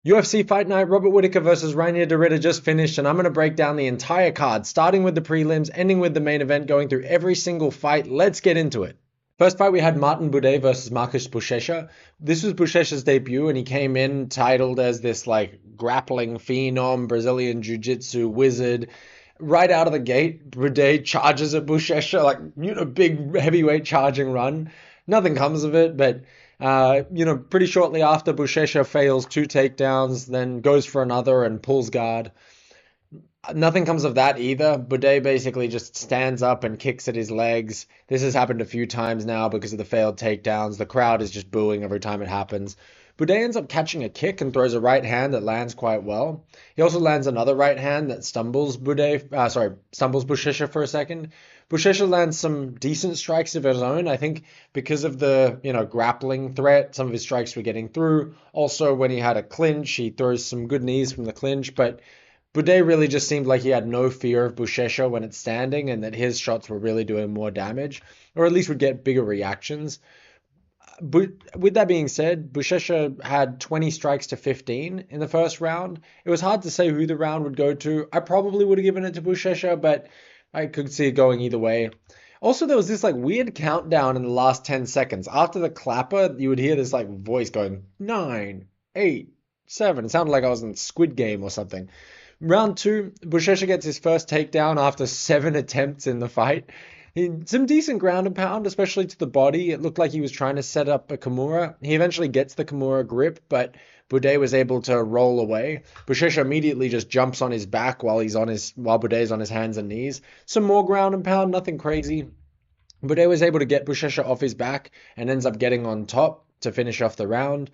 UFC Fight Night, Robert Whittaker versus Reinier just finished, and I'm going to break down the entire card, starting with the prelims, ending with the main event, going through every single fight. Let's get into it. First fight, we had Martin Buday versus Marcus Buchecha. This was Buchecha's debut, and he came in titled as this like grappling phenom, Brazilian jiu-jitsu wizard. Right out of the gate, Buday charges at Buchecha, like, big heavyweight charging run. Nothing comes of it, but pretty shortly after, Buchecha fails two takedowns, then goes for another and pulls guard. Nothing comes of that either. Buday basically just stands up and kicks at his legs. This has happened a few times now because of the failed takedowns. The crowd is just booing every time it happens. Buday ends up catching a kick and throws a right hand that lands quite well. He also lands another right hand that stumbles Buchecha for a second. Buchecha lands some decent strikes of his own. I think because of the, grappling threat, some of his strikes were getting through. Also, when he had a clinch, he throws some good knees from the clinch, but Buday really just seemed like he had no fear of Buchecha when it's standing and that his shots were really doing more damage, or at least would get bigger reactions. But with that being said, Buchecha had 20 strikes to 15 in the first round. It was hard to say who the round would go to. I probably would have given it to Buchecha, but I could see it going either way. Also, there was this like weird countdown in the last 10 seconds. After the clapper, you would hear this like voice going 9, 8, 7. It sounded like I was in Squid Game or something. Round two, Buchecha gets his first takedown after 7 attempts in the fight. Some decent ground and pound, especially to the body. It looked like he was trying to set up a Kimura. He eventually gets the Kimura grip, but Buday was able to roll away. Buchecha immediately just jumps on his back while Buday's on his hands and knees. Some more ground and pound, nothing crazy. Buday was able to get Buchecha off his back and ends up getting on top to finish off the round.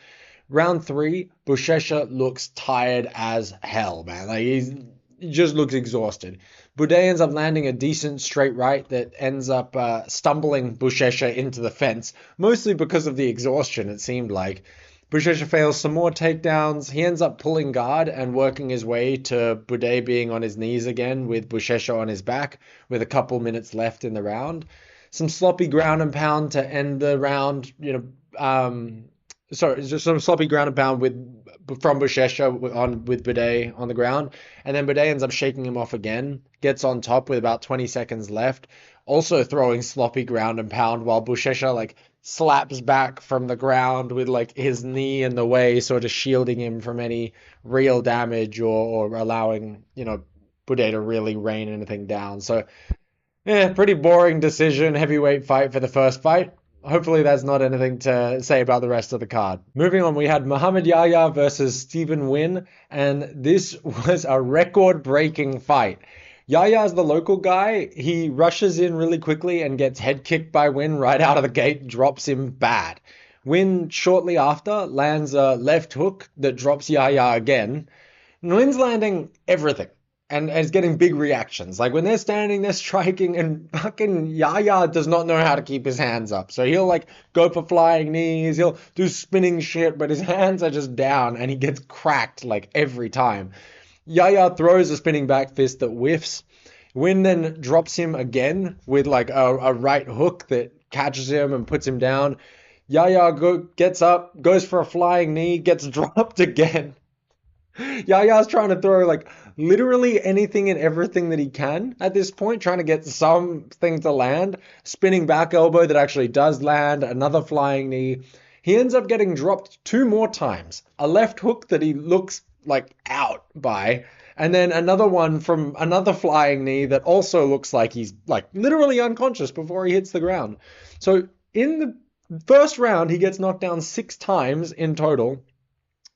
Round three, Buchecha looks tired as hell, man. Like he just looks exhausted. Buday ends up landing a decent straight right that ends up stumbling Buchecha into the fence, mostly because of the exhaustion, it seemed like. Buchecha fails some more takedowns. He ends up pulling guard and working his way to Buday being on his knees again with Buchecha on his back with a couple minutes left in the round. Some sloppy ground and pound to end the round, just some sloppy ground and pound from Buchecha with Buday on the ground, and then Buday ends up shaking him off again, gets on top with about 20 seconds left, also throwing sloppy ground and pound while Buchecha like slaps back from the ground with like his knee in the way, sort of shielding him from any real damage or allowing Buday to really rain anything down. So yeah, pretty boring decision, heavyweight fight for the first fight. Hopefully that's not anything to say about the rest of the card. Moving on, we had Muhammad Yahya versus Stephen Nguyen, and this was a record-breaking fight. Yahya is the local guy. He rushes in really quickly and gets head kicked by Nguyen right out of the gate, drops him bad. Nguyen, shortly after, lands a left hook that drops Yahya again. Nguyen's landing everything and is getting big reactions. Like when they're standing, they're striking, and fucking Yahya does not know how to keep his hands up. So he'll like go for flying knees, he'll do spinning shit, but his hands are just down and he gets cracked like every time. Yahya throws a spinning back fist that whiffs. Nguyen then drops him again with like a right hook that catches him and puts him down. Yahya gets up, goes for a flying knee, gets dropped again. Yaya's trying to throw like literally anything and everything that he can at this point, trying to get something to land. Spinning back elbow that actually does land, another flying knee. He ends up getting dropped 2 more times. A left hook that he looks like out by, and then another one from another flying knee that also looks like he's like literally unconscious before he hits the ground. So in the first round, he gets knocked down 6 times in total.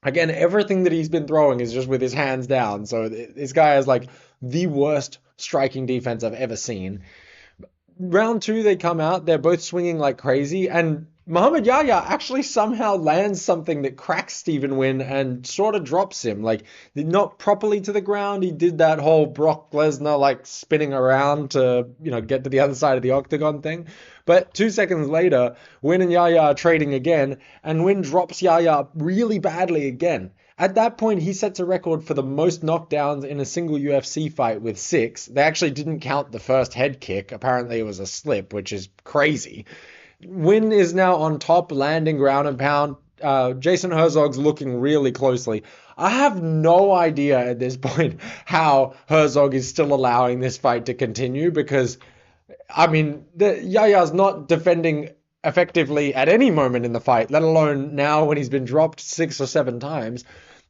Again, everything that he's been throwing is just with his hands down. So this guy has like the worst striking defense I've ever seen. Round 2, they come out. They're both swinging like crazy. And Muhammad Yahya actually somehow lands something that cracks Stephen Nguyen and sort of drops him. Like, not properly to the ground. He did that whole Brock Lesnar, like, spinning around to, get to the other side of the octagon thing. But 2 seconds later, Nguyen and Yahya are trading again, and Nguyen drops Yahya really badly again. At that point, he sets a record for the most knockdowns in a single UFC fight with 6. They actually didn't count the first head kick. Apparently, it was a slip, which is crazy. Nguyen is now on top, landing ground and pound, Jason Herzog's looking really closely. I have no idea at this point how Herzog is still allowing this fight to continue because, I mean, Yahya's not defending effectively at any moment in the fight, let alone now when he's been dropped 6 or 7 times.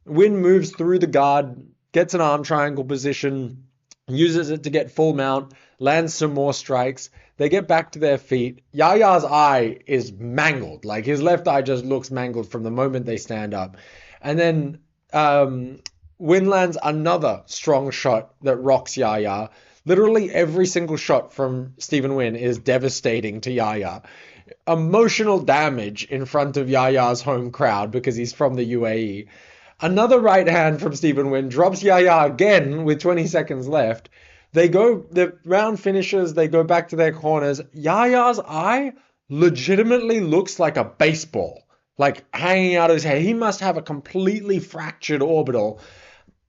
Nguyen moves through the guard, gets an arm triangle position, uses it to get full mount, lands some more strikes. They get back to their feet. Yahya's eye is mangled. Like, his left eye just looks mangled from the moment they stand up. And then Nguyen lands another strong shot that rocks Yahya. Literally every single shot from Stephen Nguyen is devastating to Yahya. Emotional damage in front of Yahya's home crowd because he's from the UAE. Another right hand from Stephen Nguyen drops Yahya again with 20 seconds left. The round finishes, they go back to their corners. Yahya's eye legitimately looks like a baseball, like hanging out of his head. He must have a completely fractured orbital.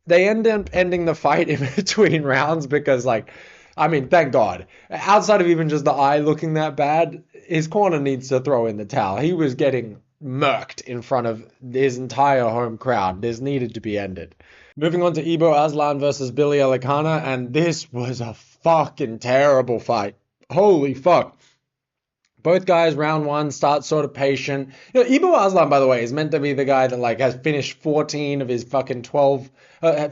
They end up ending the fight in between rounds because, like, I mean, thank God. Outside of even just the eye looking that bad, his corner needs to throw in the towel. He was getting murked in front of his entire home crowd. This needed to be ended. Moving on to Ibo Aslan versus Billy Elekana, and this was a fucking terrible fight. Holy fuck. Both guys, round one, start sort of patient. You know, Ibo Aslan, by the way, is meant to be the guy that, like, has finished 14 of his fucking 12,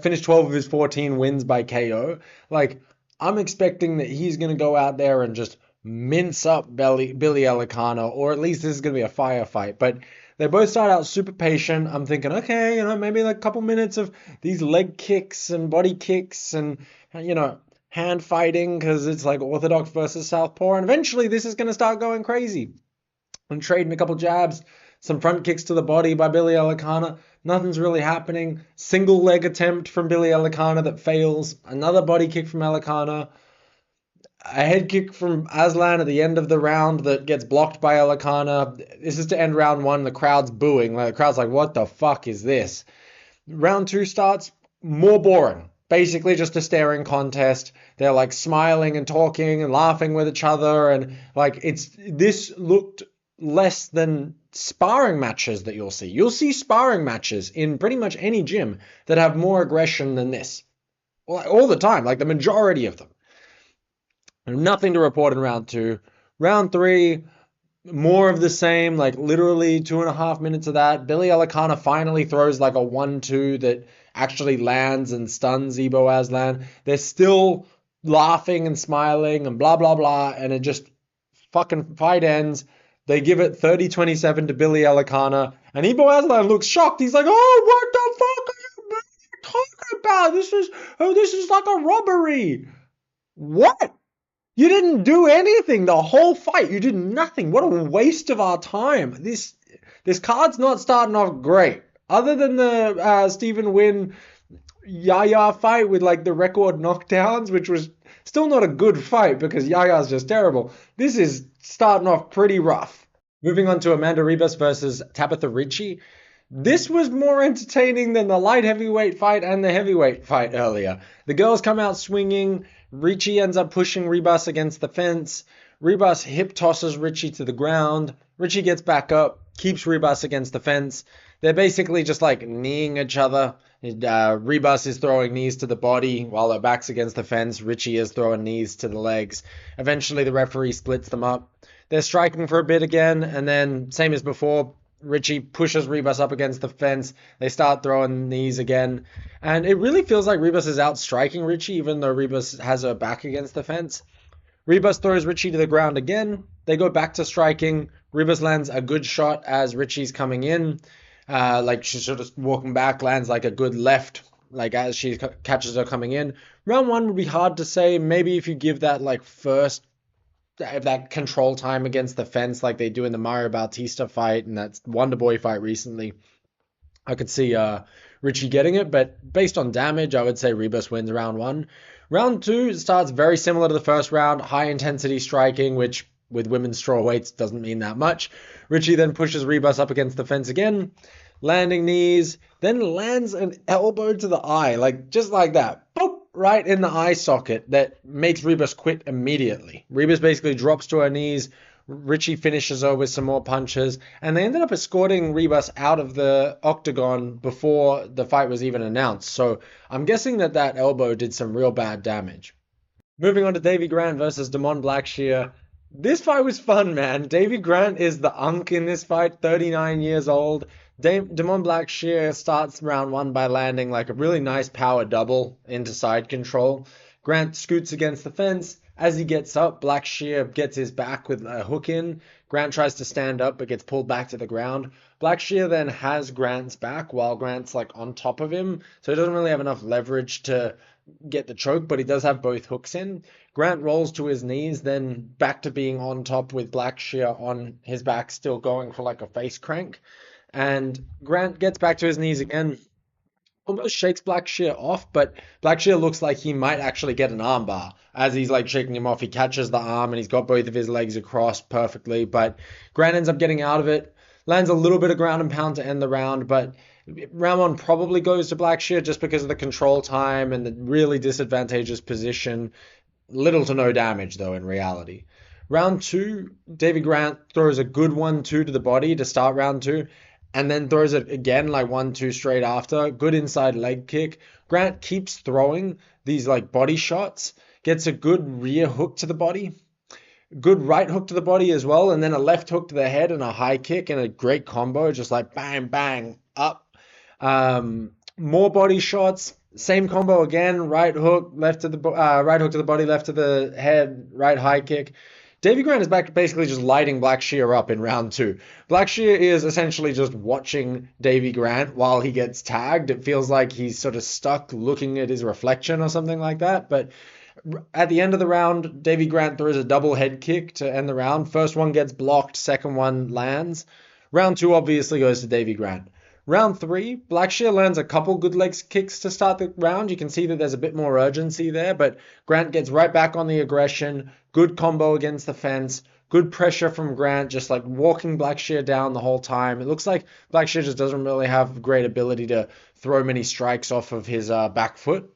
finished 12 of his 14 wins by KO. Like, I'm expecting that he's going to go out there and just mince up Billy Elekana, or at least this is going to be a firefight. But they both start out super patient. I'm thinking, okay, you know, maybe like a couple minutes of these leg kicks and body kicks and, you know, hand fighting because it's like orthodox versus southpaw. And eventually this is going to start going crazy. I'm trading a couple jabs, some front kicks to the body by Billy Elekana. Nothing's really happening. Single leg attempt from Billy Elekana that fails. Another body kick from Elekana. A head kick from Aslan at the end of the round that gets blocked by Elekana. This is to end round one. The crowd's booing. The crowd's like, what the fuck is this? Round two starts more boring. Basically just a staring contest. They're like smiling and talking and laughing with each other. And like, this looked less than sparring matches that you'll see. You'll see sparring matches in pretty much any gym that have more aggression than this. All the time, like the majority of them. Nothing to report in round two. Round three, more of the same, like literally 2.5 minutes of that. Billy Elekana finally throws like a 1-2 that actually lands and stuns Ibo Aslan. They're still laughing and smiling and blah, blah, blah. And it just fucking fight ends. They give it 30-27 to Billy Elekana. And Ibo Aslan looks shocked. He's like, oh, what the fuck are you talking about? This is like a robbery. What? You didn't do anything the whole fight. You did nothing. What a waste of our time. This card's not starting off great. Other than the Stephen Nguyen Yahya fight with like the record knockdowns, which was still not a good fight because Yahya's just terrible. This is starting off pretty rough. Moving on to Amanda Ribas versus Tabatha Ricci. This was more entertaining than the light heavyweight fight and the heavyweight fight earlier. The girls come out swinging. Ricci ends up pushing Ribas against the fence. Ribas hip tosses Ricci to the ground. Ricci gets back up, keeps Ribas against the fence. They're basically just like kneeing each other. Ribas is throwing knees to the body while her back's against the fence. Ricci is throwing knees to the legs. Eventually the referee splits them up. They're striking for a bit again, and then same as before, Ricci pushes Ribas up against the fence. They start throwing knees again. And it really feels like Ribas is out striking Ricci, even though Ribas has her back against the fence. Ribas throws Ricci to the ground again. They go back to striking. Ribas lands a good shot as Ricci's coming in. Like she's sort of walking back, lands like a good left, like as she catches her coming in. Round one would be hard to say. Maybe if you give that like first, that control time against the fence like they do in the Mario Bautista fight and that Wonder Boy fight recently, I could see Ricci getting it, but based on damage, I would say Ribas wins round one. Round two starts very similar to the first round, high intensity striking, which with women's strawweights doesn't mean that much. Ricci then pushes Ribas up against the fence again, landing knees, then lands an elbow to the eye, like just like that. Boop! Right in the eye socket that makes Ribas quit immediately. Ribas basically drops to her knees, Ricci finishes her with some more punches, and they ended up escorting Ribas out of the octagon before the fight was even announced. So I'm guessing that elbow did some real bad damage. Moving on to Davey Grant versus Damon Blackshear. This fight was fun, man. Davey Grant is the unk in this fight, 39 years old. Damon Blackshear starts round one by landing like a really nice power double into side control. Grant scoots against the fence. As he gets up, Blackshear gets his back with a hook in. Grant tries to stand up but gets pulled back to the ground. Blackshear then has Grant's back while Grant's like on top of him, so he doesn't really have enough leverage to get the choke, but he does have both hooks in. Grant rolls to his knees, then back to being on top with Blackshear on his back, still going for like a face crank. And Grant gets back to his knees again, almost shakes Blackshear off, but Blackshear looks like he might actually get an armbar. As he's like shaking him off, he catches the arm and he's got both of his legs across perfectly, but Grant ends up getting out of it, lands a little bit of ground and pound to end the round, but round one probably goes to Blackshear just because of the control time and the really disadvantageous position. Little to no damage, though, in reality. Round two, Davey Grant throws a good 1-2 to the body to start round two, and then throws it again like 1-2 straight after. Good inside leg kick. Grant keeps throwing these like body shots, gets a good rear hook to the body, good right hook to the body as well, and then a left hook to the head and a high kick and a great combo, just like bang, bang, up. More body shots, same combo again, right hook, right hook to the body, left to the head, right high kick. Davey Grant is back basically just lighting Blackshear up in round two. Blackshear is essentially just watching Davey Grant while he gets tagged. It feels like he's sort of stuck looking at his reflection or something like that. But at the end of the round, Davey Grant throws a double head kick to end the round. First one gets blocked, second one lands. Round two obviously goes to Davey Grant. Round three, Blackshear lands a couple good leg kicks to start the round. You can see that there's a bit more urgency there, but Grant gets right back on the aggression. Good combo against the fence. Good pressure from Grant, just like walking Blackshear down the whole time. It looks like Blackshear just doesn't really have great ability to throw many strikes off of his back foot.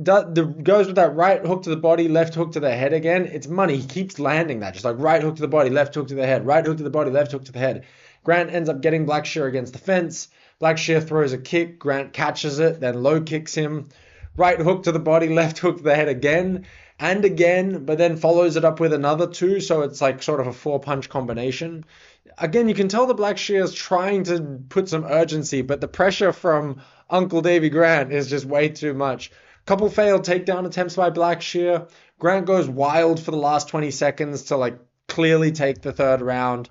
Goes with that right hook to the body, left hook to the head again. It's money. He keeps landing that, just like right hook to the body, left hook to the head, right hook to the body, left hook to the head. Grant ends up getting Blackshear against the fence. Blackshear throws a kick. Grant catches it, then low kicks him. Right hook to the body, left hook to the head again and again, but then follows it up with another two, so it's like sort of a 4-punch combination. Again, you can tell the Blackshear is trying to put some urgency, but the pressure from Uncle Davey Grant is just way too much. Couple failed takedown attempts by Blackshear. Grant goes wild for the last 20 seconds to like clearly take the third round.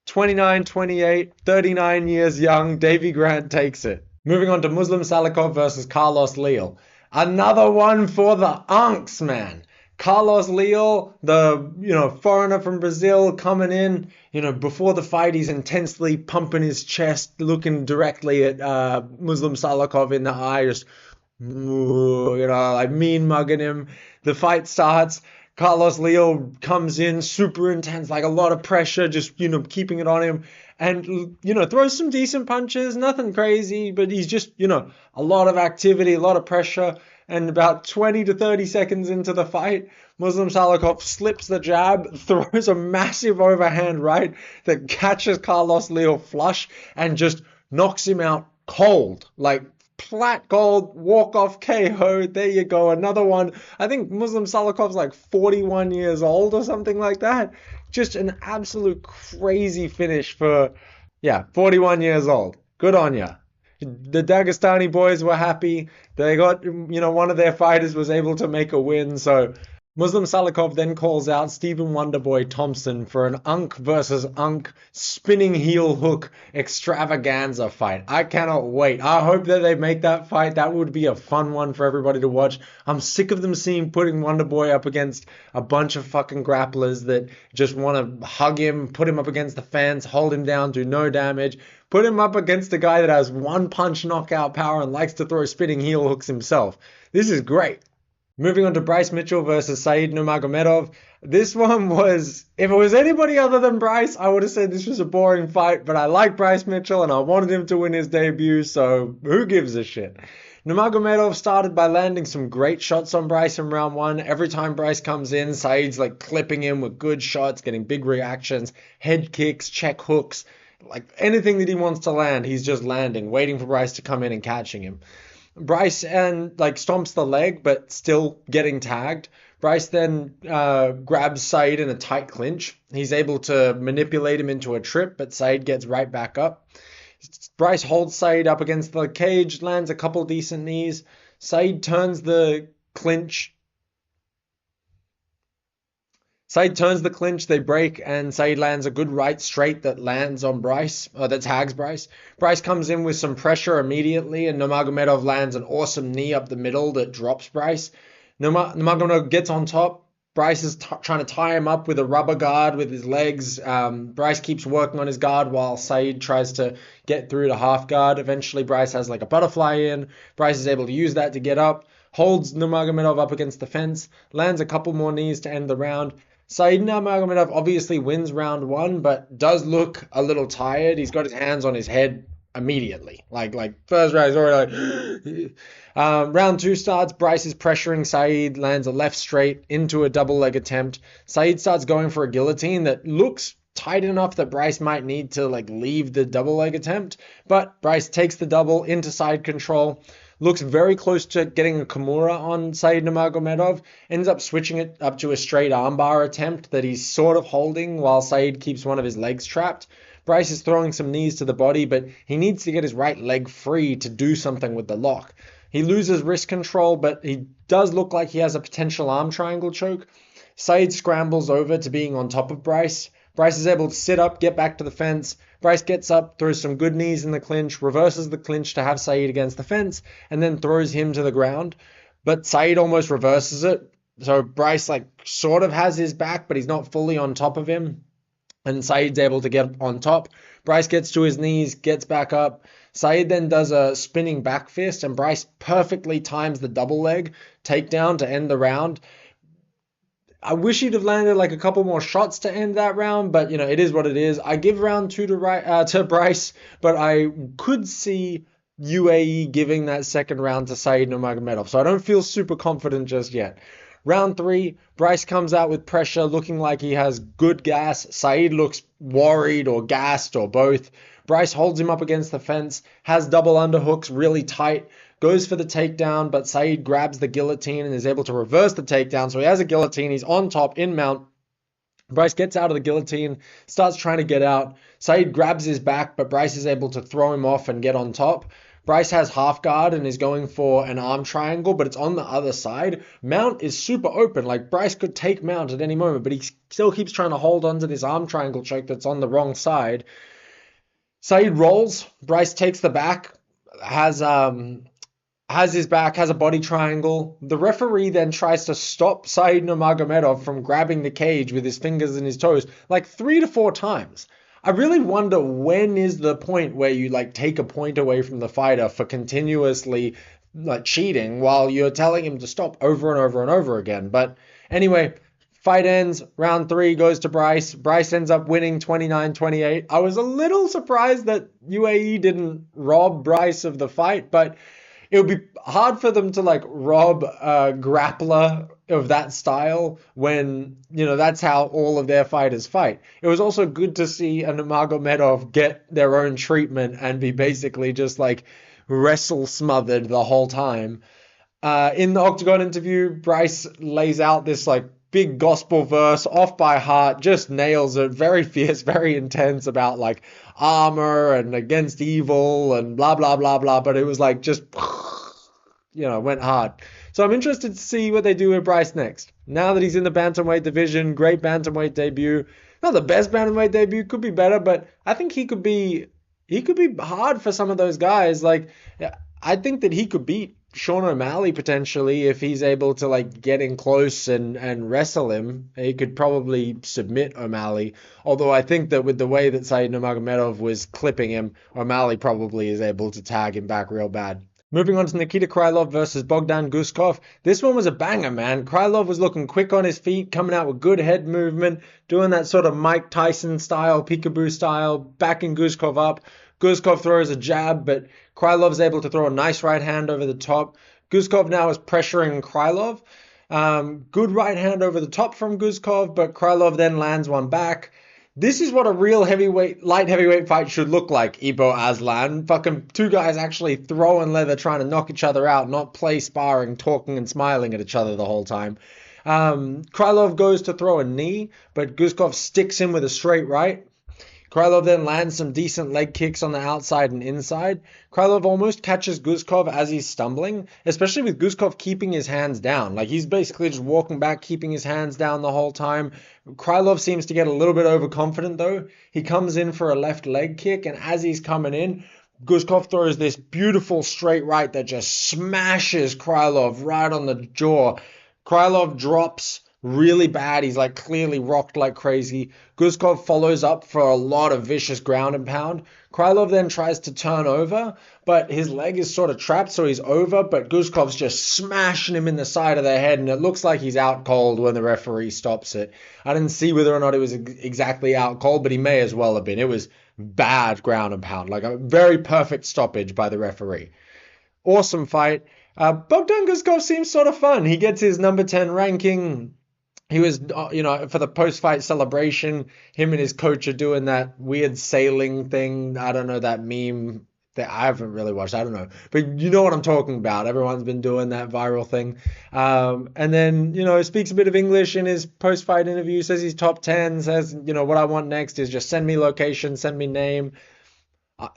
29, 28, 39 years young, Davey Grant takes it. Moving on to Muslim Salikhov versus Carlos Leal. Another one for the unks, man. Carlos Leal, the foreigner from Brazil coming in, before the fight he's intensely pumping his chest, looking directly at Muslim Salikhov in the eye, just like mean mugging him. The fight starts. Carlos Leal comes in super intense, like a lot of pressure, just, keeping it on him and, throws some decent punches, nothing crazy, but he's just, a lot of activity, a lot of pressure. And about 20 to 30 seconds into the fight, Muslim Salikhov slips the jab, throws a massive overhand right that catches Carlos Leal flush and just knocks him out cold, like flat gold, walk-off KO. There you go, another one. I think Muslim Salikhov's like 41 years old or something like that. Just an absolute crazy finish for, 41 years old. Good on ya. The Dagestani boys were happy. They got, one of their fighters was able to make a win, so Muslim Salikhov then calls out Stephen Wonderboy Thompson for an unk versus unk spinning heel hook extravaganza fight. I cannot wait. I hope that they make that fight. That would be a fun one for everybody to watch. I'm sick of them putting Wonderboy up against a bunch of fucking grapplers that just want to hug him, put him up against the fence, hold him down, do no damage. Put him up against a guy that has one punch knockout power and likes to throw spinning heel hooks himself. This is great. Moving on to Bryce Mitchell versus Said Nurmagomedov. This one was, if it was anybody other than Bryce, I would have said this was a boring fight, but I like Bryce Mitchell and I wanted him to win his debut, so who gives a shit? Nurmagomedov started by landing some great shots on Bryce in round one. Every time Bryce comes in, Said's like clipping him with good shots, getting big reactions, head kicks, check hooks, like anything that he wants to land, he's just landing, waiting for Bryce to come in and catching him. Bryce and like stomps the leg, but still getting tagged. Bryce then grabs Said in a tight clinch. He's able to manipulate him into a trip, but Said gets right back up. Bryce holds Said up against the cage, lands a couple decent knees. Said turns the clinch. They break, and Said lands a good right straight that lands on Bryce, or that tags Bryce. Bryce comes in with some pressure immediately, and Nurmagomedov lands an awesome knee up the middle that drops Bryce. Nurmagomedov gets on top. Bryce is trying to tie him up with a rubber guard with his legs. Bryce keeps working on his guard while Said tries to get through to half guard. Eventually, Bryce has like a butterfly in. Bryce is able to use that to get up, holds Nurmagomedov up against the fence, lands a couple more knees to end the round. Said Nurmagomedov obviously wins round one, but does look a little tired. He's got his hands on his head immediately. Like first round, he's already like... round two starts. Bryce is pressuring Said, lands a left straight into a double leg attempt. Said starts going for a guillotine that looks tight enough that Bryce might need to like leave the double leg attempt, but Bryce takes the double into side control. Looks very close to getting a Kimura on Said Nurmagomedov. Ends up switching it up to a straight armbar attempt that he's sort of holding while Said keeps one of his legs trapped. Bryce is throwing some knees to the body, but he needs to get his right leg free to do something with the lock. He loses wrist control, but he does look like he has a potential arm triangle choke. Said scrambles over to being on top of Bryce. Bryce is able to sit up, get back to the fence. Bryce gets up, throws some good knees in the clinch, reverses the clinch to have Said against the fence, and then throws him to the ground. But Said almost reverses it. So Bryce like sort of has his back, but he's not fully on top of him. And Said's able to get on top. Bryce gets to his knees, gets back up. Said then does a spinning back fist, and Bryce perfectly times the double leg takedown to end the round. I wish he'd have landed like a couple more shots to end that round, but you know, it is what it is. I give round two to Bryce, but I could see UAE giving that second round to Said Nurmagomedov, so I don't feel super confident just yet. Round three, Bryce comes out with pressure, looking like he has good gas. Said looks worried or gassed or both. Bryce holds him up against the fence, has double underhooks really tight, goes for the takedown, but Said grabs the guillotine and is able to reverse the takedown. So he has a guillotine, he's on top in mount. Bryce gets out of the guillotine, starts trying to get out. Said grabs his back, but Bryce is able to throw him off and get on top. Bryce has half guard and is going for an arm triangle, but it's on the other side. Mount is super open. Like, Bryce could take Mount at any moment, but he still keeps trying to hold on to this arm triangle choke that's on the wrong side. Said rolls. Bryce takes the back, has his back, has a body triangle. The referee then tries to stop Said Nurmagomedov from grabbing the cage with his fingers and his toes like 3 to 4 times. I really wonder, when is the point where you like take a point away from the fighter for continuously like cheating while you're telling him to stop over and over and over again. But anyway, fight ends. Round 3 goes to Bryce. Bryce ends up winning 29-28. I was a little surprised that UAE didn't rob Bryce of the fight, but it would be hard for them to like rob a grappler of that style when, you know, that's how all of their fighters fight. It was also good to see a Nurmagomedov get their own treatment and be basically just like wrestle smothered the whole time. In the Octagon interview, Bryce lays out this like big gospel verse off by heart, just nails it, very fierce, very intense about like armor and against evil and blah, blah, blah, blah. But it was like just, you know, went hard. So I'm interested to see what they do with Bryce next. Now that he's in the bantamweight division, great bantamweight debut. Not the best bantamweight debut, could be better, but I think he could be hard for some of those guys. Like, I think that he could beat Sean O'Malley potentially if he's able to like get in close and wrestle him. He could probably submit O'Malley. Although I think that with the way that Said Nurmagomedov was clipping him, O'Malley probably is able to tag him back real bad. Moving on to Nikita Krylov versus Bogdan Guskov. This one was a banger, man. Krylov was looking quick on his feet, coming out with good head movement, doing that sort of Mike Tyson style, peekaboo style, backing Guskov up. Guskov throws a jab, but Krylov's able to throw a nice right hand over the top. Guskov now is pressuring Krylov. Good right hand over the top from Guskov, but Krylov then lands one back. This is what a real light heavyweight fight should look like, Ibo Aslan. Fucking two guys actually throwing leather, trying to knock each other out, not play sparring, talking and smiling at each other the whole time. Krylov goes to throw a knee, but Guskov sticks him with a straight right. Krylov then lands some decent leg kicks on the outside and inside. Krylov almost catches Guskov as he's stumbling, especially with Guskov keeping his hands down. Like, he's basically just walking back, keeping his hands down the whole time. Krylov seems to get a little bit overconfident, though. He comes in for a left leg kick, and as he's coming in, Guskov throws this beautiful straight right that just smashes Krylov right on the jaw. Krylov drops really bad. He's like clearly rocked like crazy. Guskov follows up for a lot of vicious ground and pound. Krylov then tries to turn over, but his leg is sort of trapped, so he's over, but Guskov's just smashing him in the side of the head, and it looks like he's out cold when the referee stops it. I didn't see whether or not it was exactly out cold, but he may as well have been. It was bad ground and pound, like a very perfect stoppage by the referee. Awesome fight. Bogdan Guskov seems sort of fun. He gets his number 10 ranking. He was, for the post-fight celebration, him and his coach are doing that weird sailing thing. I don't know, that meme that I haven't really watched. I don't know. But you know what I'm talking about. Everyone's been doing that viral thing. And then, speaks a bit of English in his post-fight interview, says he's top 10, says, what I want next is just send me location, send me name.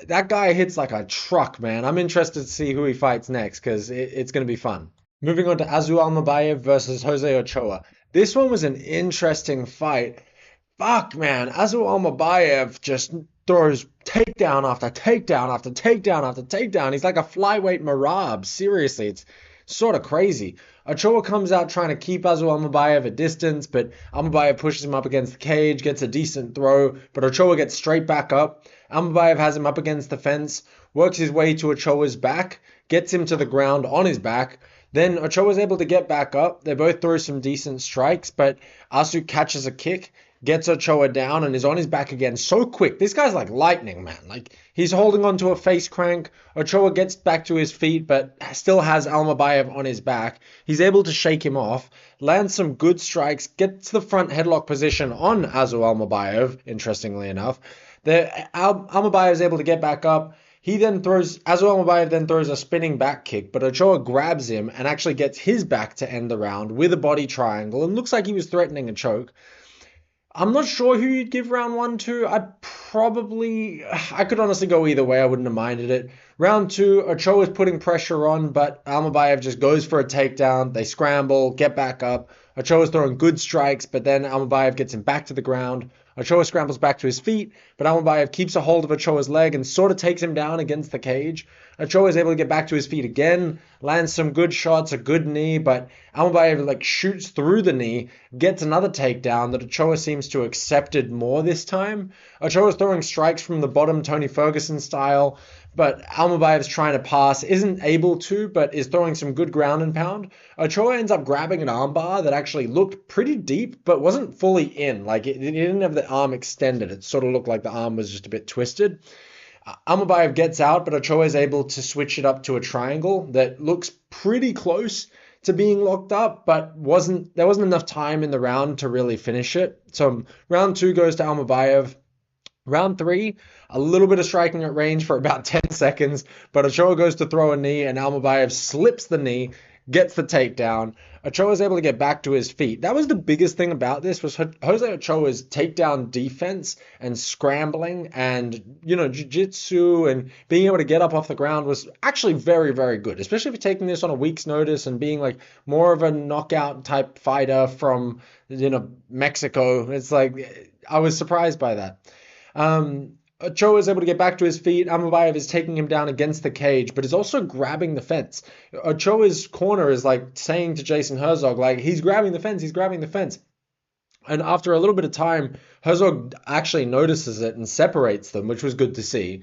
That guy hits like a truck, man. I'm interested to see who he fights next because it's going to be fun. Moving on to Almabayev versus José Ochoa. This one was an interesting fight. Fuck, man. Almabayev just throws takedown after takedown after takedown after takedown. He's like a flyweight Marab. Seriously, it's sort of crazy. Ochoa comes out trying to keep Almabayev at distance, but Almabayev pushes him up against the cage, gets a decent throw, but Ochoa gets straight back up. Almabayev has him up against the fence, works his way to Ochoa's back, gets him to the ground on his back. Then Ochoa's able to get back up. They both throw some decent strikes, but Asu catches a kick, gets Ochoa down, and is on his back again so quick. This guy's like lightning, man. Like, he's holding on to a face crank. Ochoa gets back to his feet, but still has Almabayev on his back. He's able to shake him off, lands some good strikes, gets the front headlock position on Almabayev, interestingly enough. Almabayev is able to get back up. Almabayev then throws a spinning back kick, but Ochoa grabs him and actually gets his back to end the round with a body triangle, and looks like he was threatening a choke. I'm not sure who you'd give round 1 to. I could honestly go either way. I wouldn't have minded it. Round 2, Ochoa is putting pressure on, but Almabayev just goes for a takedown. They scramble, get back up. Ochoa's throwing good strikes, but then Almabayev gets him back to the ground. Ochoa scrambles back to his feet, but Almabayev keeps a hold of Ochoa's leg and sort of takes him down against the cage. Ochoa is able to get back to his feet again, lands some good shots, a good knee, but Almabayev shoots through the knee, gets another takedown that Ochoa seems to have accepted more this time. Ochoa's throwing strikes from the bottom, Tony Ferguson style, but Almabayev's trying to pass, isn't able to, but is throwing some good ground and pound. Ochoa ends up grabbing an armbar that actually looked pretty deep, but wasn't fully in. Like, it didn't have the arm extended. It sort of looked like the arm was just a bit twisted. Almabayev gets out, but Ochoa is able to switch it up to a triangle that looks pretty close to being locked up, but there wasn't enough time in the round to really finish it. So round 2 goes to Almabayev. Round 3, a little bit of striking at range for about 10 seconds, but Ochoa goes to throw a knee, and Almabayev slips the knee, gets the takedown. Ochoa is able to get back to his feet. That was the biggest thing about this, was José Ochoa's takedown defense and scrambling and, jiu-jitsu and being able to get up off the ground was actually very, very good, especially if you're taking this on a week's notice and being like more of a knockout type fighter from, Mexico. It's like, I was surprised by that. Ochoa is able to get back to his feet. Almabayev is taking him down against the cage, but is also grabbing the fence. Ochoa's corner is saying to Jason Herzog, he's grabbing the fence, he's grabbing the fence. And after a little bit of time, Herzog actually notices it and separates them, which was good to see.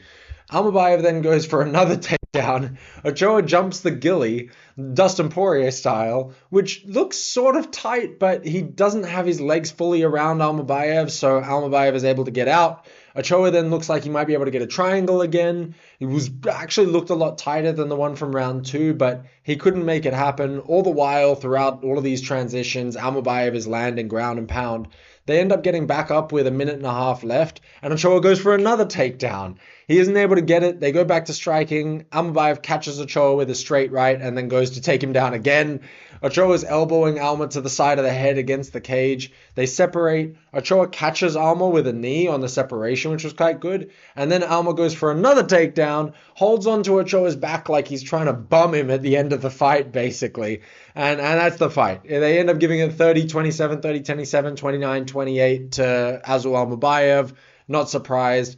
Almabayev then goes for another takedown. Ochoa jumps the gilly, Dustin Poirier style, which looks sort of tight, but he doesn't have his legs fully around Almabayev, so Almabayev is able to get out. Ochoa then looks like he might be able to get a triangle again. It was actually looked a lot tighter than the one from round 2, but he couldn't make it happen. All the while, throughout all of these transitions, Almabayev is landing ground and pound. They end up getting back up with a minute and a half left, and Ochoa goes for another takedown. He isn't able to get it. They go back to striking. Almabayev catches Ochoa with a straight right and then goes to take him down again. Ochoa's elbowing Alma to the side of the head against the cage. They separate. Ochoa catches Alma with a knee on the separation, which was quite good. And then Alma goes for another takedown, holds onto Ochoa's back like he's trying to bum him at the end of the fight, basically. And that's the fight. They end up giving it 30-27, 30-27, 29-28 to Aslan Almabayev. Not surprised.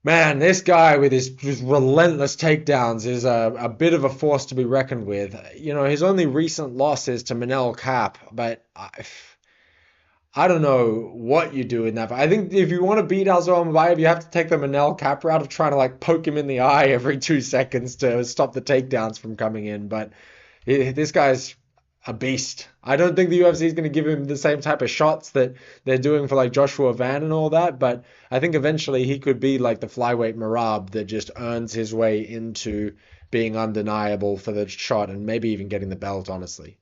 Man, this guy with his relentless takedowns is a bit of a force to be reckoned with. You know, his only recent loss is to Manel Kape, but I don't know what you do in that. I think if you want to beat Aslan Almabayev, you have to take the Manel Kape route of trying to like poke him in the eye every 2 seconds to stop the takedowns from coming in. But this guy's a beast. I don't think the UFC is going to give him the same type of shots that they're doing for like Joshua Van and all that, but I think eventually he could be like the flyweight Marab that just earns his way into being undeniable for the shot and maybe even getting the belt, honestly.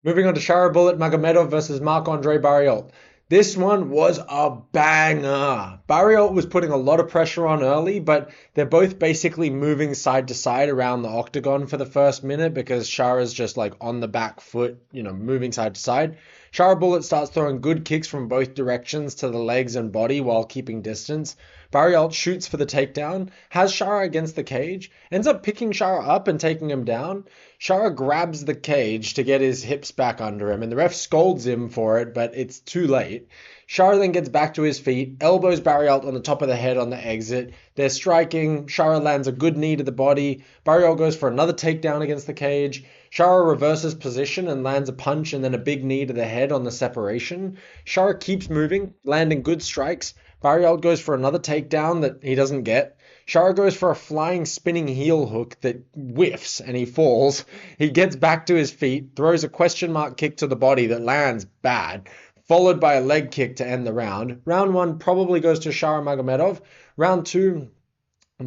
Moving on to Shara Bullet Magomedov versus Marc-André Barriault. This one was a banger. Barriault was putting a lot of pressure on early, but they're both basically moving side to side around the octagon for the first minute because Shara's just like on the back foot, you know, moving side to side. Shara Bullet starts throwing good kicks from both directions to the legs and body while keeping distance. Barriault shoots for the takedown, has Shara against the cage, ends up picking Shara up and taking him down. Shara grabs the cage to get his hips back under him, and the ref scolds him for it, but it's too late. Shara then gets back to his feet, elbows Barriault on the top of the head on the exit. They're striking. Shara lands a good knee to the body. Barriault goes for another takedown against the cage. Shara reverses position and lands a punch and then a big knee to the head on the separation. Shara keeps moving, landing good strikes. Barriault goes for another takedown that he doesn't get. Shara goes for a flying spinning heel hook that whiffs and he falls. He gets back to his feet, throws a question mark kick to the body that lands bad, followed by a leg kick to end the round. Round 1 probably goes to Shara Magomedov. Round 2,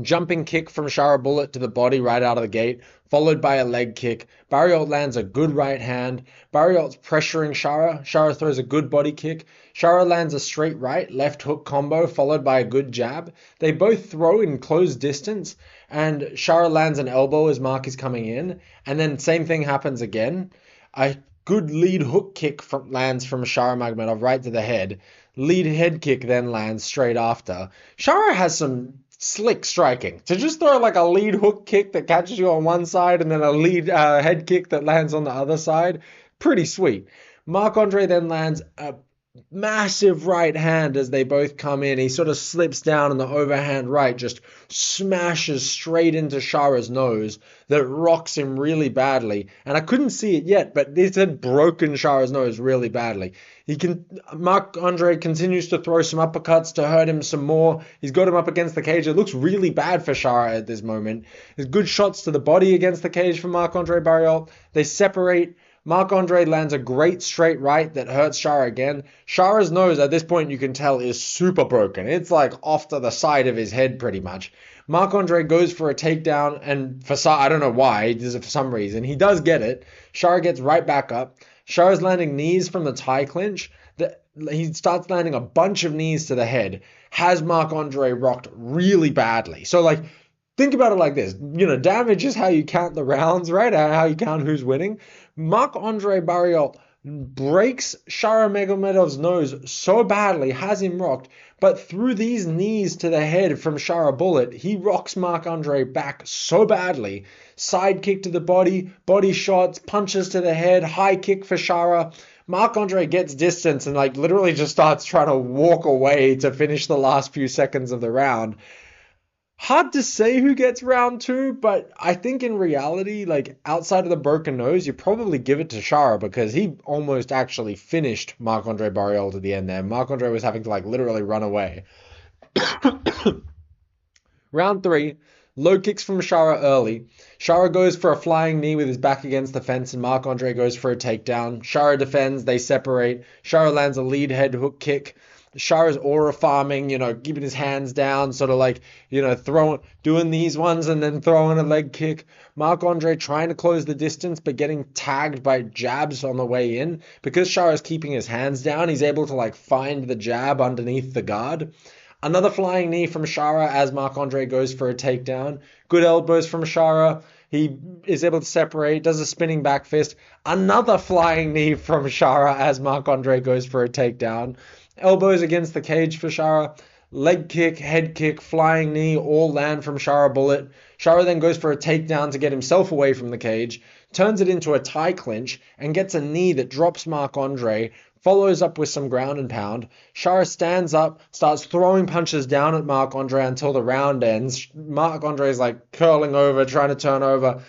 jumping kick from Shara Bullet to the body right out of the gate, followed by a leg kick. Barriault lands a good right hand. Barriault's pressuring Shara. Shara throws a good body kick. Shara lands a straight right, left hook combo, followed by a good jab. They both throw in close distance, and Shara lands an elbow as Mark is coming in, and then same thing happens again. A good lead hook kick lands from Shara Magomedov right to the head. Lead head kick then lands straight after. Shara has some slick striking. To just throw like a lead hook kick that catches you on one side and then a lead head kick that lands on the other side, pretty sweet. Marc-André then lands a massive right hand as they both come in. He sort of slips down and the overhand right just smashes straight into Shara's nose that rocks him really badly. And I couldn't see it yet, but this had broken Shara's nose really badly. Marc-André continues to throw some uppercuts to hurt him some more. He's got him up against the cage. It looks really bad for Shara at this moment. There's good shots to the body against the cage from Marc-André Barriault. They separate. Marc-André lands a great straight right that hurts Shara again. Shara's nose at this point you can tell is super broken. It's like off to the side of his head pretty much. Marc-André goes for a takedown and I don't know why, for some reason, he does get it. Shara gets right back up. Shara's landing knees from the tie clinch. He starts landing a bunch of knees to the head. Has Marc-André rocked really badly. So like, think about it like this. You know, damage is how you count the rounds, right? How you count who's winning. Marc-André Barriault breaks Shara Magomedov's nose so badly, has him rocked, but through these knees to the head from Shara Bullet, he rocks Marc-André back so badly. Side kick to the body, body shots, punches to the head, high kick for Shara. Marc-André gets distance and like literally just starts trying to walk away to finish the last few seconds of the round. Hard to say who gets round 2, but I think in reality, like outside of the broken nose, you probably give it to Shara because he almost actually finished Marc-André Barriault at the end there. Marc-André was having to like literally run away. Round 3, low kicks from Shara early. Shara goes for a flying knee with his back against the fence and Marc-André goes for a takedown. Shara defends, they separate. Shara lands a lead head hook kick. Shara's aura farming, keeping his hands down, sort of like, doing these ones and then throwing a leg kick. Marc-André trying to close the distance, but getting tagged by jabs on the way in. Because Shara's keeping his hands down, he's able to like find the jab underneath the guard. Another flying knee from Shara as Marc-André goes for a takedown. Good elbows from Shara. He is able to separate, does a spinning back fist. Another flying knee from Shara as Marc-André goes for a takedown. Elbows against the cage for Shara. Leg kick, head kick, flying knee, all land from Shara Bullet. Shara then goes for a takedown to get himself away from the cage, turns it into a tie clinch, and gets a knee that drops Marc-André, follows up with some ground and pound. Shara stands up, starts throwing punches down at Marc-André until the round ends. Marc-André is like curling over, trying to turn over.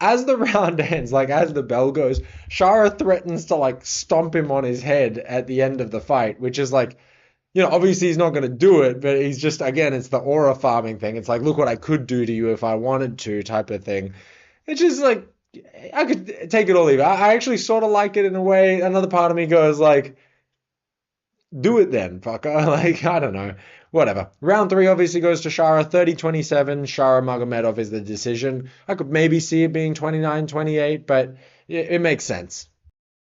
As the round ends, like as the bell goes, Shara threatens to like stomp him on his head at the end of the fight, which is like, obviously he's not going to do it, but he's just, again, it's the aura farming thing. It's like, look what I could do to you if I wanted to type of thing. It's just like, I could take it or leave it. I actually sort of like it in a way. Another part of me goes like, do it then, fucker. Like, I don't know. Whatever. Round 3 obviously goes to Shara. 30-27. Shara Magomedov is the decision. I could maybe see it being 29-28, but it makes sense.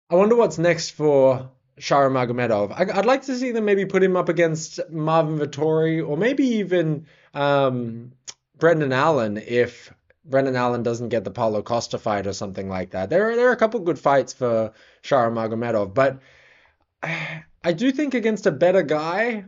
I wonder what's next for Shara Magomedov. I'd like to see them maybe put him up against Marvin Vettori or maybe even Brendan Allen if Brendan Allen doesn't get the Paulo Costa fight or something like that. There are a couple good fights for Shara Magomedov, but I do think against a better guy,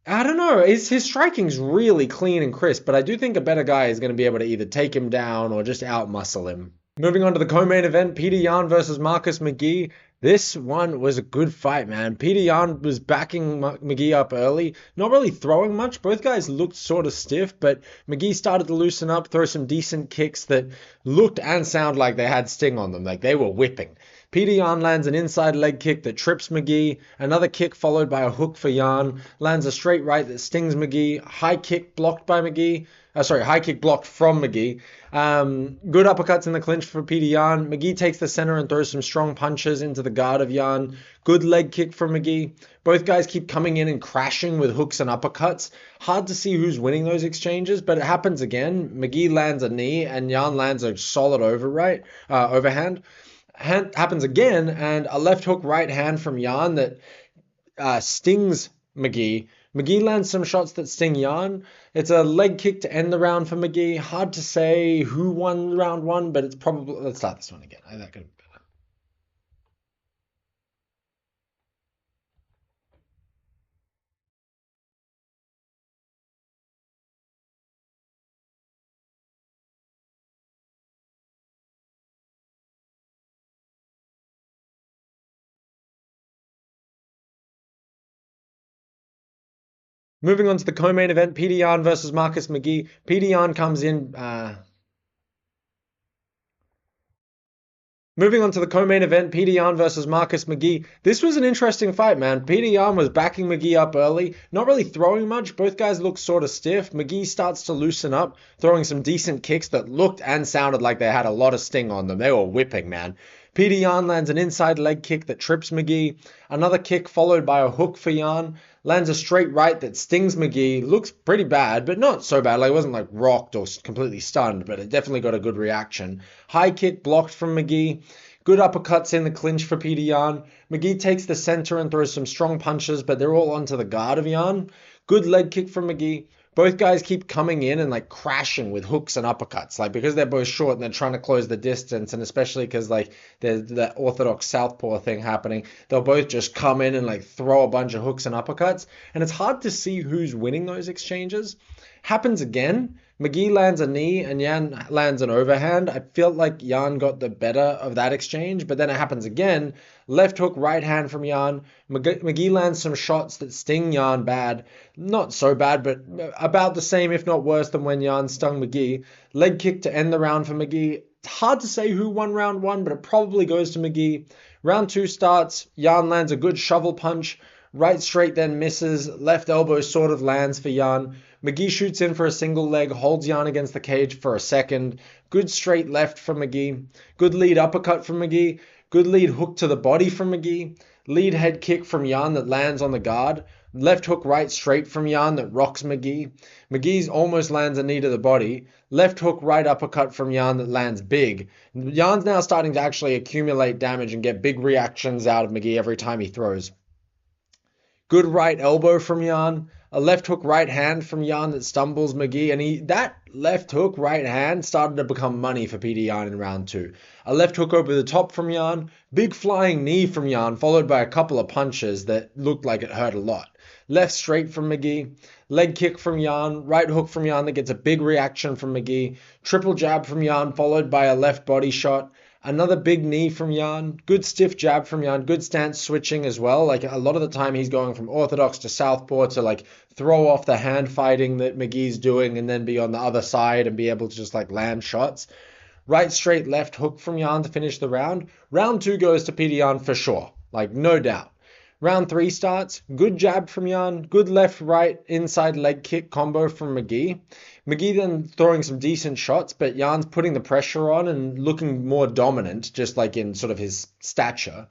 I don't know. His striking's really clean and crisp, but I do think a better guy is going to be able to either take him down or just outmuscle him. Moving on to the co-main event, Petr Yan versus Marcus McGhee. This one was a good fight, man. Petr Yan was backing McGhee up early, not really throwing much. Both guys looked sort of stiff, but McGhee started to loosen up, throw some decent kicks that looked and sounded like they had sting on them, like they were whipping. Petr Yan lands an inside leg kick that trips McGhee. Another kick followed by a hook for Yan. Lands a straight right that stings McGhee. High kick blocked by McGhee. High kick blocked from McGhee. Good uppercuts in the clinch for Petr Yan. McGhee takes the center and throws some strong punches into the guard of Yan. Good leg kick from McGhee. Both guys keep coming in and crashing with hooks and uppercuts. Hard to see who's winning those exchanges, but it happens again. McGhee lands a knee and Yan lands a solid overhand. Happens again, and a left hook right hand from Yan that stings McGhee. McGhee lands some shots that sting Yan. It's a leg kick to end the round for McGhee. Hard to say who won round 1, but it's probably... Let's start this one again. That could be better. Moving on to the co-main event, Petr Yan versus Marcus McGhee. Petr Yan comes in... Moving on to the co-main event, Petr Yan versus Marcus McGhee. This was an interesting fight, man. Petr Yan was backing McGhee up early, not really throwing much. Both guys looked sort of stiff. McGhee starts to loosen up, throwing some decent kicks that looked and sounded like they had a lot of sting on them. They were whipping, man. Petr Yan lands an inside leg kick that trips McGhee. Another kick followed by a hook for Yan. Lands a straight right that stings McGhee. Looks pretty bad, but not so bad. Like, it wasn't like rocked or completely stunned, but it definitely got a good reaction. High kick blocked from McGhee. Good uppercuts in the clinch for Petr Yan. McGhee takes the center and throws some strong punches, but they're all onto the guard of Yan. Good leg kick from McGhee. Both guys keep coming in and like crashing with hooks and uppercuts, like because they're both short and they're trying to close the distance, and especially because like there's that orthodox southpaw thing happening, they'll both just come in and like throw a bunch of hooks and uppercuts, and it's hard to see who's winning those exchanges. Happens again. McGhee lands a knee and Yan lands an overhand. I feel like Yan got the better of that exchange, but then it happens again. Left hook, right hand from Yan. McGhee lands some shots that sting Yan bad. Not so bad, but about the same, if not worse, than when Yan stung McGhee. Leg kick to end the round for McGhee. It's hard to say who won round 1, but it probably goes to McGhee. Round 2 starts. Yan lands a good shovel punch. Right straight then misses. Left elbow sort of lands for Yan. McGhee shoots in for a single leg, holds Yan against the cage for a second. Good straight left from McGhee. Good lead uppercut from McGhee. Good lead hook to the body from McGhee. Lead head kick from Yan that lands on the guard. Left hook right straight from Yan that rocks McGhee. McGhee's almost lands a knee to the body. Left hook right uppercut from Yan that lands big. Yan's now starting to actually accumulate damage and get big reactions out of McGhee every time he throws. Good right elbow from Yan. A left hook right hand from Yan that stumbles McGhee. And that left hook right hand started to become money for Petr Yan in round 2. A left hook over the top from Yan. Big flying knee from Yan, followed by a couple of punches that looked like it hurt a lot. Left straight from McGhee. Leg kick from Yan. Right hook from Yan that gets a big reaction from McGhee. Triple jab from Yan, followed by a left body shot. Another big knee from Yan. Good stiff jab from Yan. Good stance switching as well. Like a lot of the time he's going from orthodox to southpaw to like throw off the hand fighting that McGhee's doing and then be on the other side and be able to just like land shots. Right straight left hook from Yan to finish the round. Round 2 goes to Petr Yan for sure. Like no doubt. Round 3 starts. Good jab from Yan. Good left right inside leg kick combo from McGhee. McGhee then throwing some decent shots, but Yan's putting the pressure on and looking more dominant, just like in sort of his stature.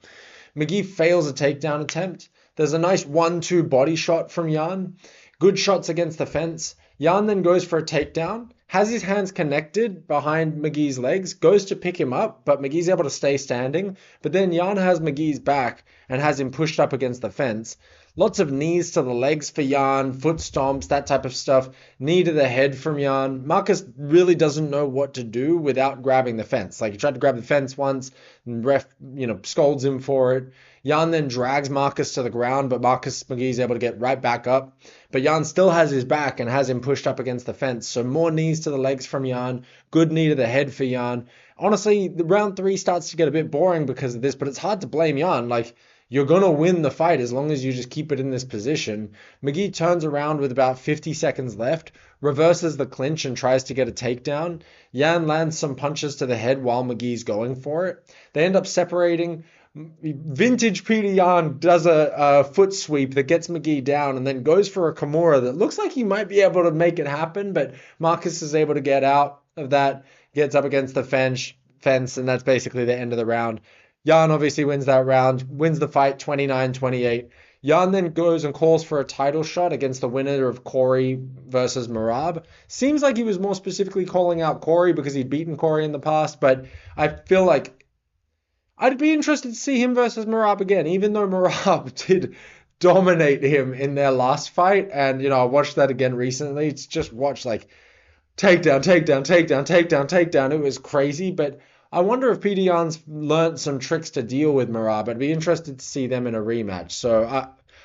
McGhee fails a takedown attempt. There's a nice 1-2 body shot from Yan. Good shots against the fence. Yan then goes for a takedown, has his hands connected behind McGhee's legs, goes to pick him up, but McGhee's able to stay standing. But then Yan has McGhee's back and has him pushed up against the fence. Lots of knees to the legs for Yan, foot stomps, that type of stuff. Knee to the head from Yan. Marcus really doesn't know what to do without grabbing the fence. Like he tried to grab the fence once, and ref, scolds him for it. Yan then drags Marcus to the ground, but Marcus McGhee's able to get right back up. But Yan still has his back and has him pushed up against the fence. So more knees to the legs from Yan. Good knee to the head for Yan. Honestly, the round 3 starts to get a bit boring because of this, but it's hard to blame Yan. Like, you're going to win the fight as long as you just keep it in this position. McGhee turns around with about 50 seconds left, reverses the clinch and tries to get a takedown. Yan lands some punches to the head while McGhee's going for it. They end up separating. Vintage Petr Yan does a foot sweep that gets McGhee down and then goes for a Kimura that looks like he might be able to make it happen, but Marcus is able to get out of that, gets up against the fence, and that's basically the end of the round. Yan obviously wins that round, wins the fight 29-28. Yan then goes and calls for a title shot against the winner of Corey versus Merab. Seems like he was more specifically calling out Corey because he'd beaten Corey in the past, but I feel like I'd be interested to see him versus Merab again, even though Merab did dominate him in their last fight. And, I watched that again recently. It's just watch like takedown, takedown, takedown, takedown, takedown. It was crazy, but I wonder if Petr Yan's learnt some tricks to deal with Merab. I'd be interested to see them in a rematch. So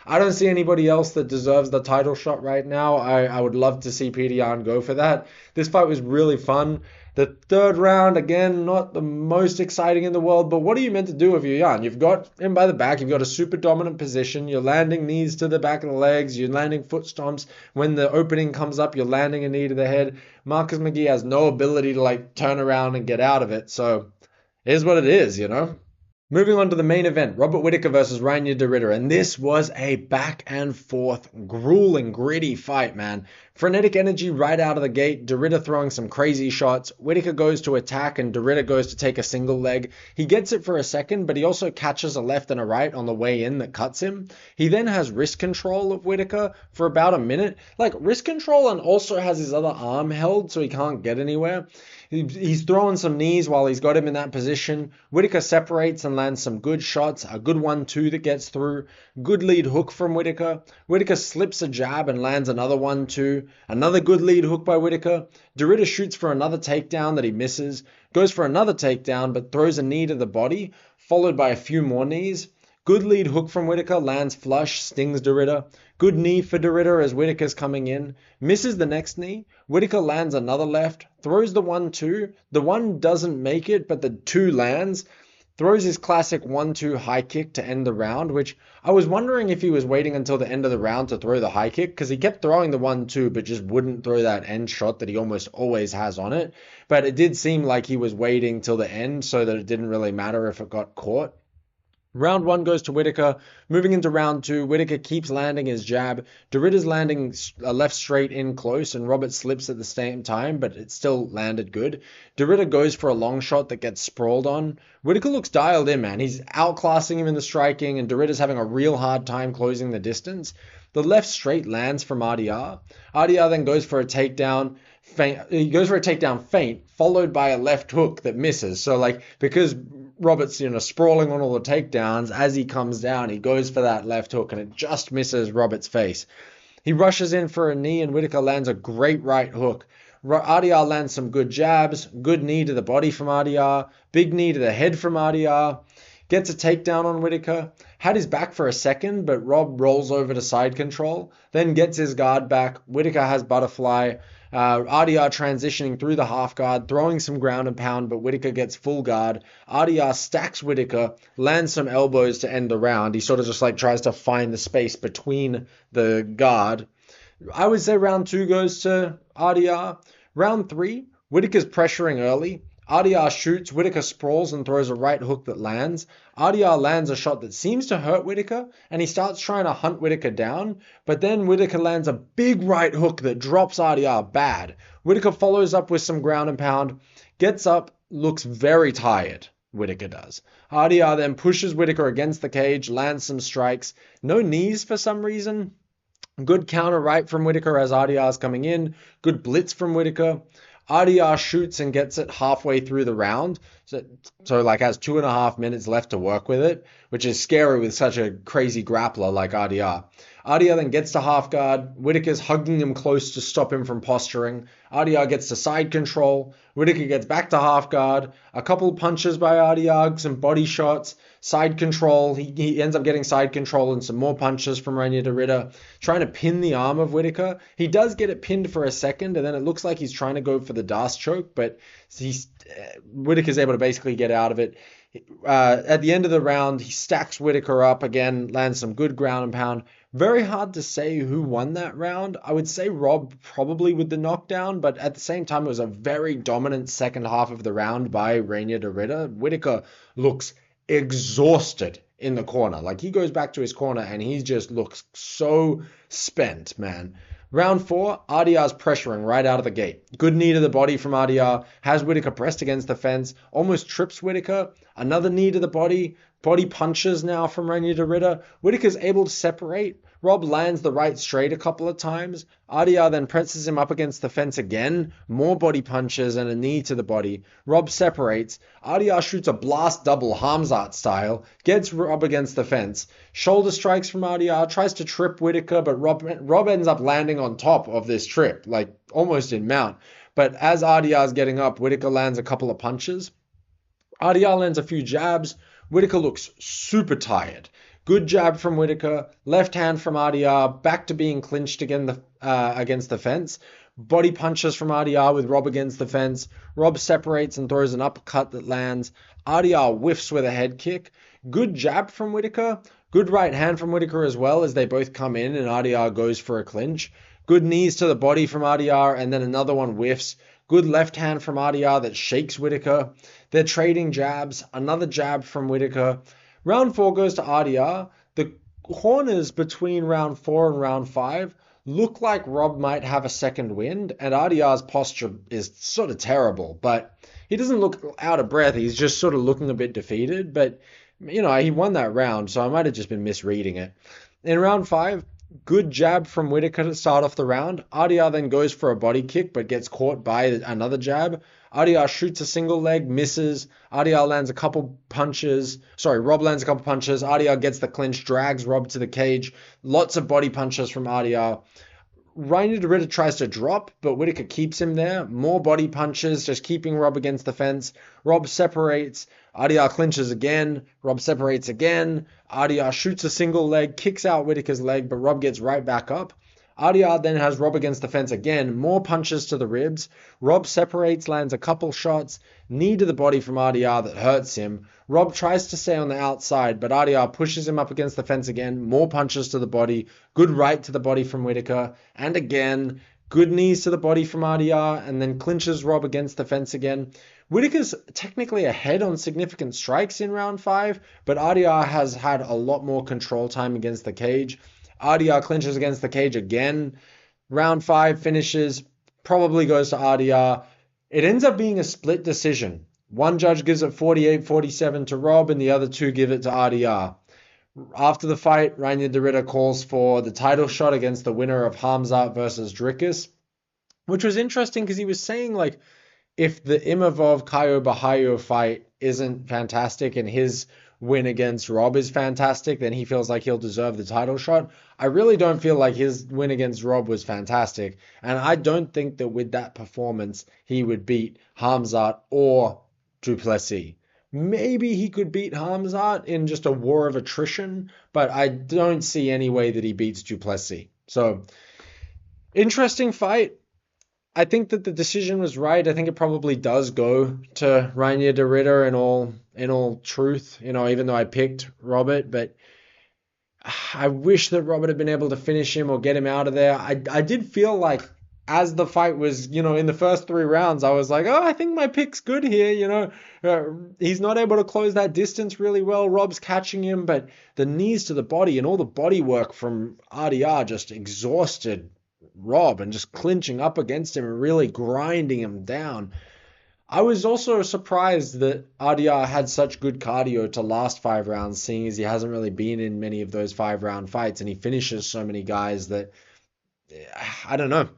I don't see anybody else that deserves the title shot right now. I would love to see Petr Yan go for that. This fight was really fun. The third round, again, not the most exciting in the world, but what are you meant to do with your Yan? You've got him by the back, you've got a super dominant position, you're landing knees to the back of the legs, you're landing foot stomps. When the opening comes up, you're landing a knee to the head. Marcus McGhee has no ability to turn around and get out of it, so it is what it is, Moving on to the main event, Robert Whittaker versus Reinier de Ridder, and this was a back and forth, grueling, gritty fight, man. Frenetic energy right out of the gate, de Ridder throwing some crazy shots. Whittaker goes to attack and de Ridder goes to take a single leg. He gets it for a second, but he also catches a left and a right on the way in that cuts him. He then has wrist control of Whittaker for about a minute. Wrist control, and also has his other arm held so he can't get anywhere. He's throwing some knees while he's got him in that position. Whittaker separates and lands some good shots. A good 1-2 that gets through. Good lead hook from Whittaker. Whittaker slips a jab and lands another 1-2. Another good lead hook by Whittaker. De Ridder shoots for another takedown that he misses. Goes for another takedown but throws a knee to the body, followed by a few more knees. Good lead hook from Whittaker, lands flush, stings de Ridder. Good knee for de Ridder as Whittaker's coming in. Misses the next knee. Whittaker lands another left. Throws the 1-2. The 1 doesn't make it, but the 2 lands. Throws his classic 1-2 high kick to end the round, which I was wondering if he was waiting until the end of the round to throw the high kick, because he kept throwing the 1-2, but just wouldn't throw that end shot that he almost always has on it. But it did seem like he was waiting till the end so that it didn't really matter if it got caught. Round 1 goes to Whittaker. Moving into round 2, Whittaker keeps landing his jab. Doritta's landing a left straight in close, and Robert slips at the same time, but it still landed good. Doritta goes for a long shot that gets sprawled on. Whittaker looks dialed in, man. He's outclassing him in the striking, and Doritta's having a real hard time closing the distance. The left straight lands from RDR. RDR then goes for a takedown. He goes for a takedown feint, followed by a left hook that misses. So, because Robert's, sprawling on all the takedowns, as he comes down, he goes for that left hook, and it just misses Robert's face. He rushes in for a knee, and Whittaker lands a great right hook. RDR lands some good jabs, good knee to the body from RDR, big knee to the head from RDR. Gets a takedown on Whittaker, had his back for a second, but Rob rolls over to side control, then gets his guard back. Whittaker has butterfly. RDR transitioning through the half guard, throwing some ground and pound, but Whittaker gets full guard. RDR stacks Whittaker, lands some elbows to end the round. He sort of just tries to find the space between the guard. I would say round 2 goes to RDR. Round 3, Whittaker's pressuring early. RDR shoots, Whittaker sprawls and throws a right hook that lands. RDR lands a shot that seems to hurt Whittaker, and he starts trying to hunt Whittaker down, but then Whittaker lands a big right hook that drops RDR bad. Whittaker follows up with some ground and pound, gets up, looks very tired, Whittaker does. RDR then pushes Whittaker against the cage, lands some strikes. No knees for some reason. Good counter right from Whittaker as RDR is coming in. Good blitz from Whittaker. RDR shoots and gets it halfway through the round, so has 2.5 minutes left to work with it, which is scary with such a crazy grappler like RDR. RDR then gets to half guard. Whittaker's hugging him close to stop him from posturing. RDR gets to side control. Whittaker gets back to half guard. A couple punches by RDR, some body shots, side control. He ends up getting side control and some more punches from Reinier Doritta, trying to pin the arm of Whittaker. He does get it pinned for a second, and then it looks like he's trying to go for the Das choke, but Whittaker's able to basically get out of it. At the end of the round, he stacks Whittaker up again, lands some good ground and pound. Very hard to say who won that round. I would say Rob probably with the knockdown, but at the same time, it was a very dominant second half of the round by Reinier Doritta. Whittaker looks exhausted in the corner. He goes back to his corner and he just looks so spent, man. Round 4, RDR's pressuring right out of the gate. Good knee to the body from RDR, has Whittaker pressed against the fence, almost trips Whittaker. Another knee to the body punches now from Reinier Doritta. Whittaker's able to separate. Rob lands the right straight a couple of times. RDR then presses him up against the fence again. More body punches and a knee to the body. Rob separates. RDR shoots a blast double Hamzat style. Gets Rob against the fence. Shoulder strikes from RDR. Tries to trip Whittaker, but Rob ends up landing on top of this trip, almost in mount. But as RDR's getting up, Whittaker lands a couple of punches. RDR lands a few jabs. Whittaker looks super tired. Good jab from Whittaker, left hand from RDR, back to being clinched again against the fence. Body punches from RDR with Rob against the fence. Rob separates and throws an uppercut that lands. RDR whiffs with a head kick. Good jab from Whittaker. Good right hand from Whittaker as well as they both come in and RDR goes for a clinch. Good knees to the body from RDR and then another one whiffs. Good left hand from RDR that shakes Whittaker. They're trading jabs. Another jab from Whittaker. Round 4 goes to RDR. The corners between round 4 and round 5 look like Rob might have a second wind, and RDR's posture is sort of terrible, but he doesn't look out of breath. He's just sort of looking a bit defeated, but, he won that round, so I might have just been misreading it. In round 5, good jab from Whittaker to start off the round. RDR then goes for a body kick, but gets caught by another jab. RDR shoots a single leg, misses. RDR lands a couple punches. Rob lands a couple punches. RDR gets the clinch, drags Rob to the cage. Lots of body punches from RDR. Reinier Doritta tries to drop, but Whittaker keeps him there. More body punches, just keeping Rob against the fence. Rob separates. RDR clinches again. Rob separates again. RDR shoots a single leg, kicks out Whittaker's leg, but Rob gets right back up. RDR then has Rob against the fence again. More punches to the ribs. Rob separates, lands a couple shots. Knee to the body from RDR that hurts him. Rob tries to stay on the outside, but RDR pushes him up against the fence again. More punches to the body. Good right to the body from Whittaker. And again, Good knees to the body from RDR, and then clinches Rob against the fence again. Whittaker's technically ahead on significant strikes in round 5, but RDR has had a lot more control time against the cage. RDR clinches against the cage again. Round 5 finishes, probably goes to RDR. It ends up being a split decision. One judge gives it 48-47 to Rob, and the other two give it to RDR. After the fight, Reinier de Ridder calls for the title shot against the winner of Hamzat versus Dricus, which was interesting because he was saying, like, if the Imavov-Caio Barriault fight isn't fantastic and his win against Rob is fantastic, then he feels like he'll deserve the title shot. I really don't feel like his win against Rob was fantastic, and I don't think that with that performance he would beat Hamzat or Duplessis. Maybe he could beat Hamzat in just a war of attrition, but I don't see any way that he beats Duplessis. So, interesting fight. I think that the decision was right. I think it probably does go to Reinier de Ridder in all truth, even though I picked Robert, but I wish that Robert had been able to finish him or get him out of there. I did feel like as the fight was, in the first 3 rounds, I was like, oh, I think my pick's good here, he's not able to close that distance really well. Rob's catching him, but the knees to the body and all the body work from RDR just exhausted Rob and just clinching up against him and really grinding him down. I was also surprised that RDR had such good cardio to last 5 rounds, seeing as he hasn't really been in many of those 5-round fights, and he finishes so many guys that, I don't know.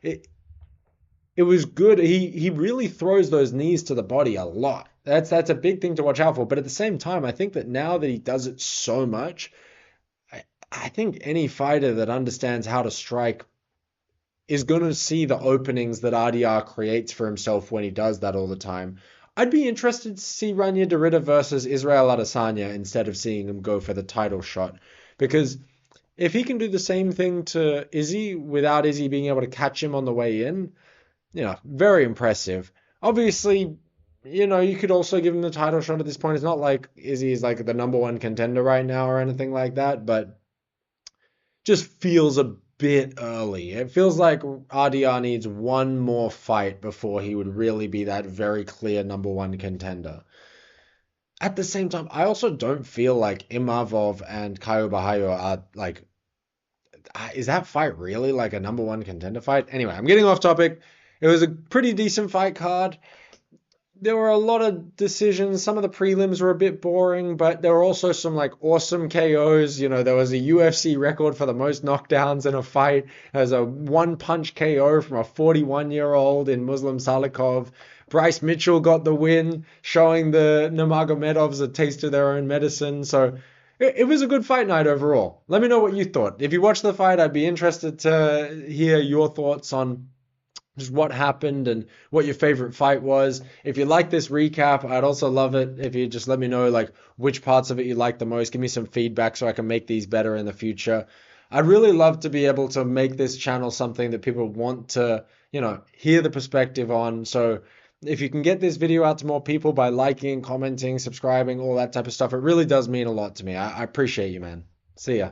It was good. He really throws those knees to the body a lot. That's a big thing to watch out for. But at the same time, I think that now that he does it so much, I think any fighter that understands how to strike is going to see the openings that RDR creates for himself when he does that all the time. I'd be interested to see Reinier de Ridder versus Israel Adesanya instead of seeing him go for the title shot. Because if he can do the same thing to Izzy without Izzy being able to catch him on the way in, very impressive. Obviously, you could also give him the title shot at this point. It's not like Izzy is like the number 1 contender right now or anything like that, but just feels a bit early. It feels like RDR needs one more fight before he would really be that very clear number 1 contender. At the same time, I also don't feel like Imavov and Caio Barriault are like, is that fight really like a number 1 contender fight? Anyway, I'm getting off topic. It was a pretty decent fight card. There were a lot of decisions. Some of the prelims were a bit boring, but there were also some like awesome KOs. There was a UFC record for the most knockdowns in a fight. There's a 1-punch KO from a 41-year-old in Muslim Salikhov. Bryce Mitchell got the win, showing the Nurmagomedovs a taste of their own medicine. So it was a good fight night overall. Let me know what you thought. If you watched the fight, I'd be interested to hear your thoughts on just what happened and what your favorite fight was. If you like this recap, I'd also love it if you just let me know like which parts of it you like the most. Give me some feedback so I can make these better in the future. I'd really love to be able to make this channel something that people want to, hear the perspective on. So if you can get this video out to more people by liking, commenting, subscribing, all that type of stuff, it really does mean a lot to me. I appreciate you, man. See ya.